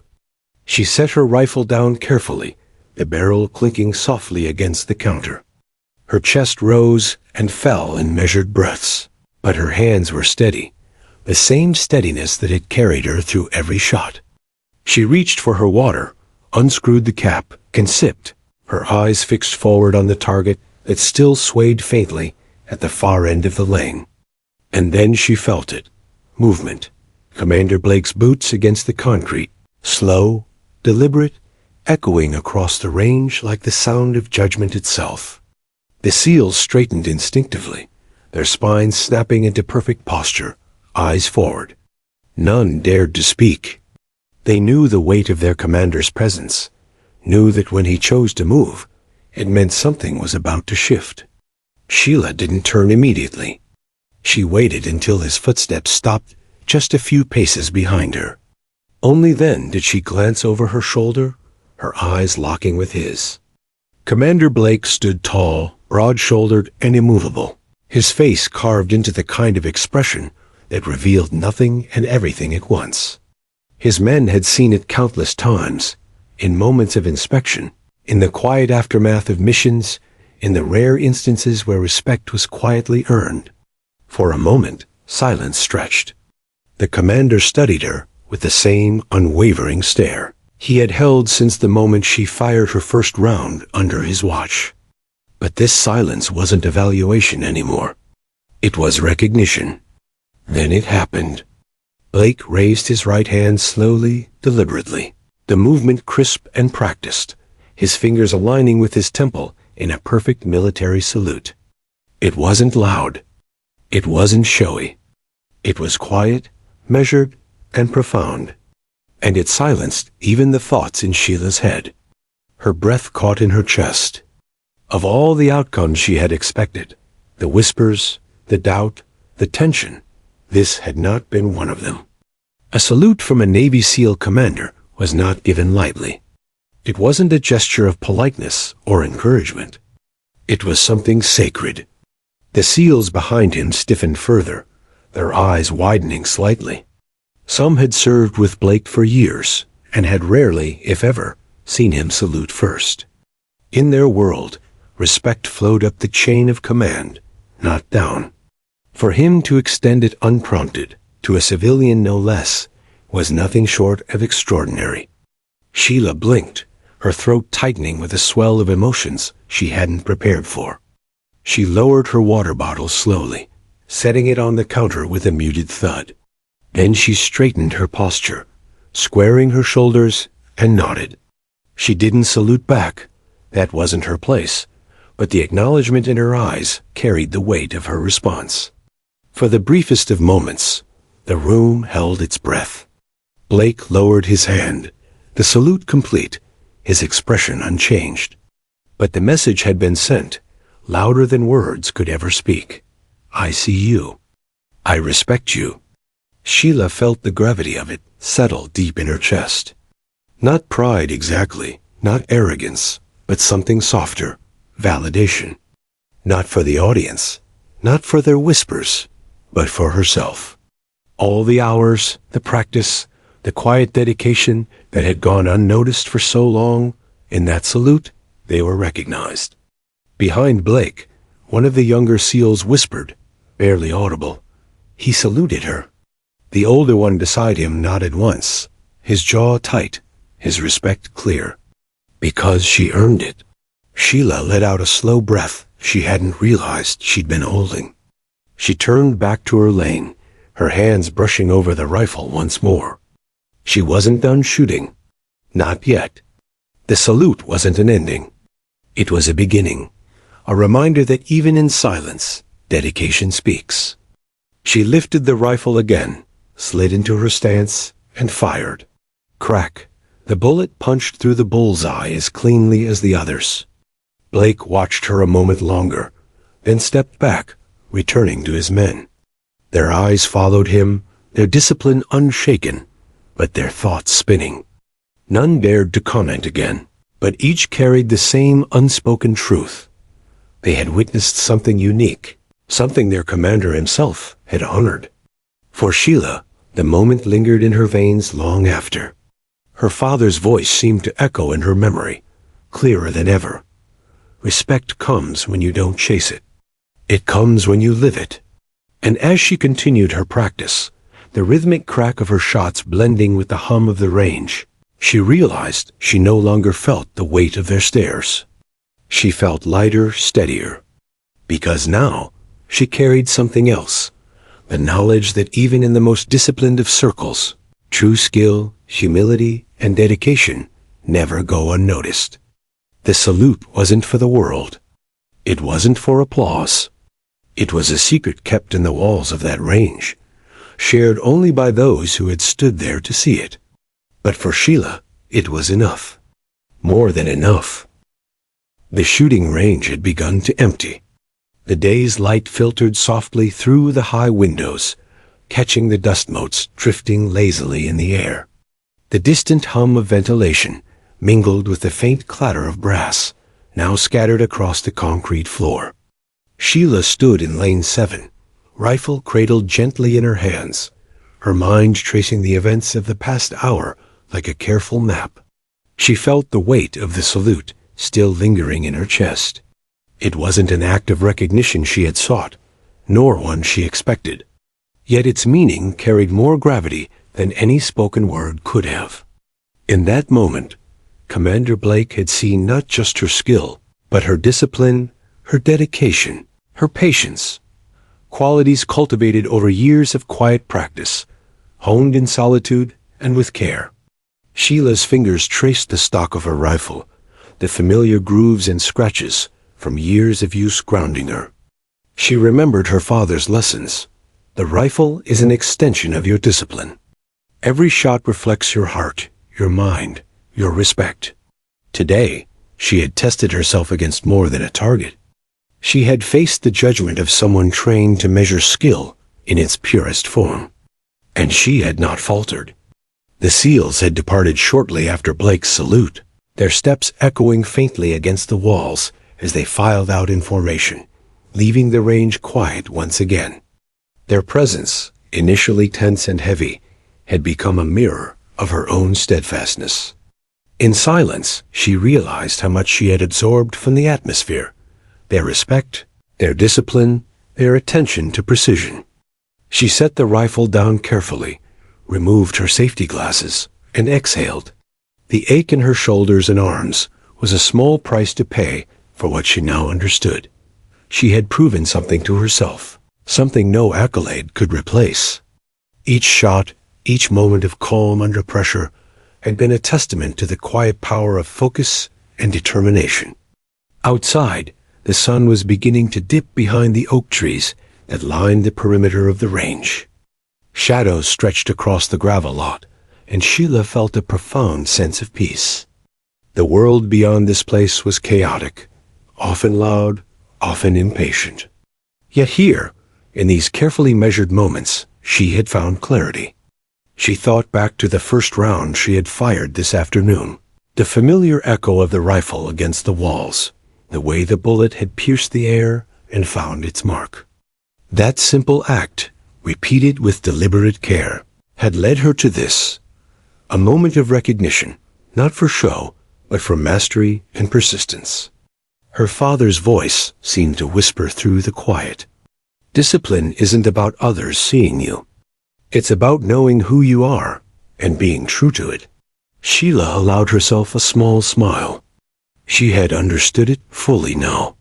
She set her rifle down carefully, the barrel clinking softly against the counter. Her chest rose and fell in measured breaths, but her hands were steady, the same steadiness that had carried her through every shot. She reached for her water, unscrewed the cap, and sipped, her eyes fixed forward on the target that still swayed faintly at the far end of the lane. And then she felt it. Movement. Commander Blake's boots against the concrete, slow, deliberate, echoing across the range like the sound of judgment itself. The SEALs straightened instinctively, their spines snapping into perfect posture, eyes forward. None dared to speak. They knew the weight of their commander's presence, knew that when he chose to move, It meant something was about to shift. Sheila didn't turn immediately. She waited until his footsteps stopped just a few paces behind her. Only then did she glance over her shoulder, her eyes locking with his. Commander Blake stood tall, broad-shouldered, and immovable, his face carved into the kind of expression that revealed nothing and everything at once. His men had seen it countless times, in moments of inspection, in the quiet aftermath of missions, in the rare instances where respect was quietly earned. For a moment, silence stretched. The commander studied her with the same unwavering stare he had held since the moment she fired her first round under his watch. But this silence wasn't evaluation anymore. It was recognition. Then it happened. Blake raised his right hand slowly, deliberately, the movement crisp and practiced, his fingers aligning with his temple in a perfect military salute. It wasn't loud. It wasn't showy. It was quiet, measured, and profound. And it silenced even the thoughts in Sheila's head. Her breath caught in her chest. Of all the outcomes she had expected, the whispers, the doubt, the tension, this had not been one of them. A salute from a Navy SEAL commander was not given lightly. It wasn't a gesture of politeness or encouragement. It was something sacred. The SEALs behind him stiffened further, their eyes widening slightly. Some had served with Blake for years and had rarely, if ever, seen him salute first. In their world, respect flowed up the chain of command, not down. For him to extend it unprompted, to a civilian no less, was nothing short of extraordinary. Sheila blinked, her throat tightening with a swell of emotions she hadn't prepared for. She lowered her water bottle slowly, setting it on the counter with a muted thud. Then she straightened her posture, squaring her shoulders, and nodded. She didn't salute back. That wasn't her place, but the acknowledgement in her eyes carried the weight of her response. For the briefest of moments, the room held its breath. Blake lowered his hand, the salute complete, his expression unchanged. But the message had been sent, louder than words could ever speak. I see you. I respect you. Sheila felt the gravity of it settle deep in her chest. Not pride exactly, not arrogance, but something softer, validation. Not for the audience, not for their whispers, but for herself. All the hours, the practice, the quiet dedication that had gone unnoticed for so long, in that salute, they were recognized. Behind Blake, one of the younger SEALs whispered, barely audible. He saluted her. The older one beside him nodded once, his jaw tight, his respect clear. Because she earned it. Sheila let out a slow breath she hadn't realized she'd been holding. She turned back to her lane, her hands brushing over the rifle once more. She wasn't done shooting. Not yet. The salute wasn't an ending. It was a beginning, a reminder that even in silence, dedication speaks. She lifted the rifle again, slid into her stance, and fired. Crack. The bullet punched through the bullseye as cleanly as the others. Blake watched her a moment longer, then stepped back, returning to his men. Their eyes followed him, their discipline unshaken, but their thoughts spinning. None dared to comment again, but each carried the same unspoken truth. They had witnessed something unique, something their commander himself had honored. For Sheila, the moment lingered in her veins long after. Her father's voice seemed to echo in her memory, clearer than ever. Respect comes when you don't chase it. It comes when you live it. And as she continued her practice, the rhythmic crack of her shots blending with the hum of the range, she realized she no longer felt the weight of their stares. She felt lighter, steadier. Because now, she carried something else, the knowledge that even in the most disciplined of circles, true skill, humility, and dedication never go unnoticed. The salute wasn't for the world. It wasn't for applause. It was a secret kept in the walls of that range, shared only by those who had stood there to see it. But for Sheila, it was enough. More than enough. The shooting range had begun to empty. The day's light filtered softly through the high windows, catching the dust motes drifting lazily in the air. The distant hum of ventilation mingled with the faint clatter of brass, now scattered across the concrete floor. Sheila stood in lane 7, rifle cradled gently in her hands, her mind tracing the events of the past hour like a careful map. She felt the weight of the salute still lingering in her chest. It wasn't an act of recognition she had sought, nor one she expected. Yet its meaning carried more gravity than any spoken word could have. In that moment, Commander Blake had seen not just her skill, but her discipline, her dedication, her patience, qualities cultivated over years of quiet practice, honed in solitude and with care. Sheila's fingers traced the stock of her rifle, the familiar grooves and scratches from years of use grounding her. She remembered her father's lessons. The rifle is an extension of your discipline. Every shot reflects your heart, your mind, your respect. Today, she had tested herself against more than a target. She had faced the judgment of someone trained to measure skill in its purest form. And she had not faltered. The SEALs had departed shortly after Blake's salute, their steps echoing faintly against the walls as they filed out in formation, leaving the range quiet once again. Their presence, initially tense and heavy, had become a mirror of her own steadfastness. In silence, she realized how much she had absorbed from the atmosphere, their respect, their discipline, their attention to precision. She set the rifle down carefully, removed her safety glasses, and exhaled. The ache in her shoulders and arms was a small price to pay for what she now understood. She had proven something to herself, something no accolade could replace. Each shot, each moment of calm under pressure, had been a testament to the quiet power of focus and determination. Outside, the sun was beginning to dip behind the oak trees that lined the perimeter of the range. Shadows stretched across the gravel lot, and Sheila felt a profound sense of peace. The world beyond this place was chaotic, often loud, often impatient. Yet here, in these carefully measured moments, she had found clarity. She thought back to the first round she had fired this afternoon, the familiar echo of the rifle against the walls, the way the bullet had pierced the air and found its mark. That simple act, repeated with deliberate care, had led her to this, a moment of recognition, not for show, but for mastery and persistence. Her father's voice seemed to whisper through the quiet. Discipline isn't about others seeing you. It's about knowing who you are and being true to it. Sheila allowed herself a small smile. She had understood it fully now.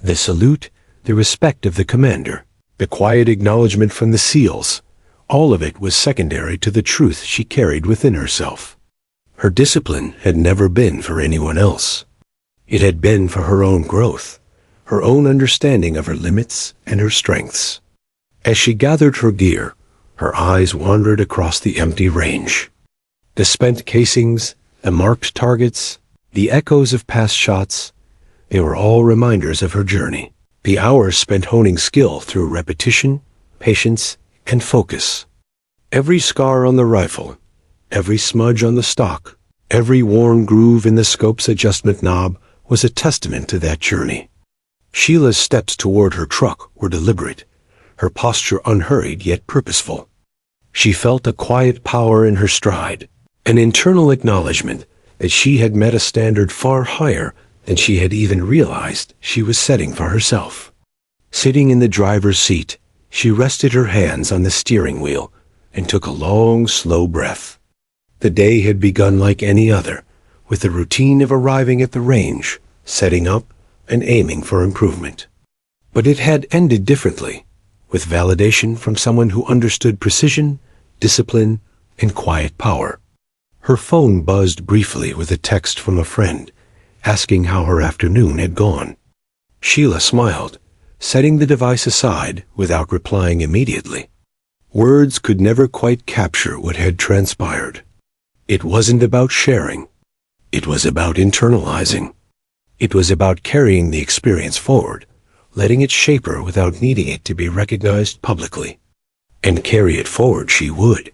The salute, the respect of the commander, the quiet acknowledgement from the SEALs, all of it was secondary to the truth she carried within herself. Her discipline had never been for anyone else. It had been for her own growth, her own understanding of her limits and her strengths. As she gathered her gear, her eyes wandered across the empty range. The spent casings, the marked targets, the echoes of past shots, they were all reminders of her journey. The hours spent honing skill through repetition, patience, and focus. Every scar on the rifle, every smudge on the stock, every worn groove in the scope's adjustment knob was a testament to that journey. Sheila's steps toward her truck were deliberate, her posture unhurried yet purposeful. She felt a quiet power in her stride, an internal acknowledgement that she had met a standard far higher than she had even realized she was setting for herself. Sitting in the driver's seat, she rested her hands on the steering wheel and took a long, slow breath. The day had begun like any other, with the routine of arriving at the range, setting up, and aiming for improvement. But it had ended differently, with validation from someone who understood precision, discipline, and quiet power. Her phone buzzed briefly with a text from a friend, asking how her afternoon had gone. Sheila smiled, setting the device aside without replying immediately. Words could never quite capture what had transpired. It wasn't about sharing. It was about internalizing. It was about carrying the experience forward, letting it shape her without needing it to be recognized publicly. And carry it forward she would.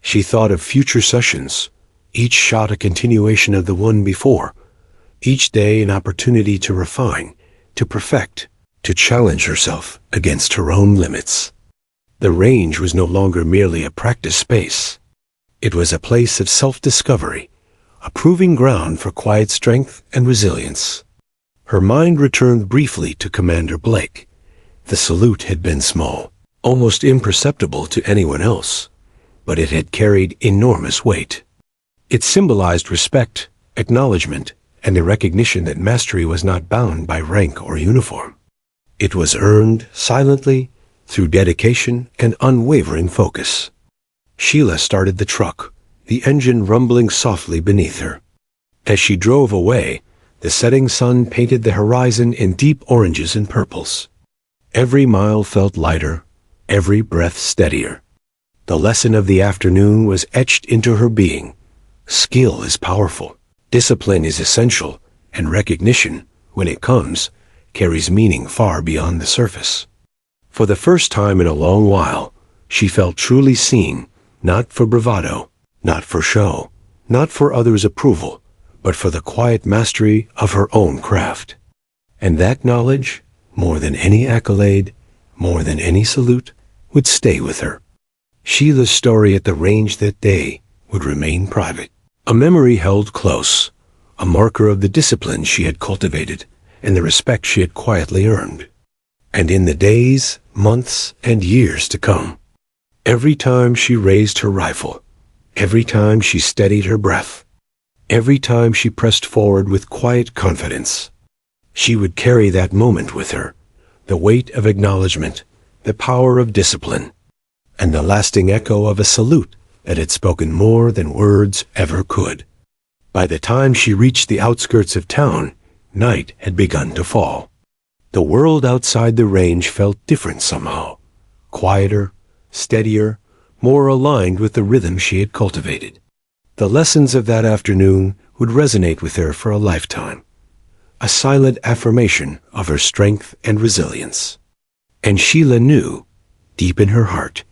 She thought of future sessions, each shot a continuation of the one before, each day an opportunity to refine, to perfect, to challenge herself against her own limits. The range was no longer merely a practice space. It was a place of self-discovery, a proving ground for quiet strength and resilience. Her mind returned briefly to Commander Blake. The salute had been small, almost imperceptible to anyone else, but it had carried enormous weight. It symbolized respect, acknowledgement, and the recognition that mastery was not bound by rank or uniform. It was earned silently through dedication and unwavering focus. Sheila started the truck, the engine rumbling softly beneath her. As she drove away, the setting sun painted the horizon in deep oranges and purples. Every mile felt lighter, every breath steadier. The lesson of the afternoon was etched into her being. Skill is powerful, discipline is essential, and recognition, when it comes, carries meaning far beyond the surface. For the first time in a long while, she felt truly seen, not for bravado, not for show, not for others' approval, but for the quiet mastery of her own craft. And that knowledge, more than any accolade, more than any salute, would stay with her. Sheila's story at the range that day would remain private, a memory held close, a marker of the discipline she had cultivated and the respect she had quietly earned. And in the days, months, and years to come, every time she raised her rifle, every time she steadied her breath, every time she pressed forward with quiet confidence, she would carry that moment with her, the weight of acknowledgement, the power of discipline, and the lasting echo of a salute that had spoken more than words ever could. By the time she reached the outskirts of town, night had begun to fall. The world outside the range felt different somehow, quieter, steadier, more aligned with the rhythm she had cultivated. The lessons of that afternoon would resonate with her for a lifetime, a silent affirmation of her strength and resilience. And Sheila knew, deep in her heart,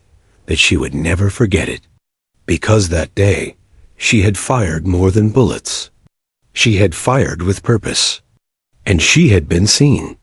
that she would never forget it, because that day she had fired more than bullets. She had fired with purpose, and she had been seen.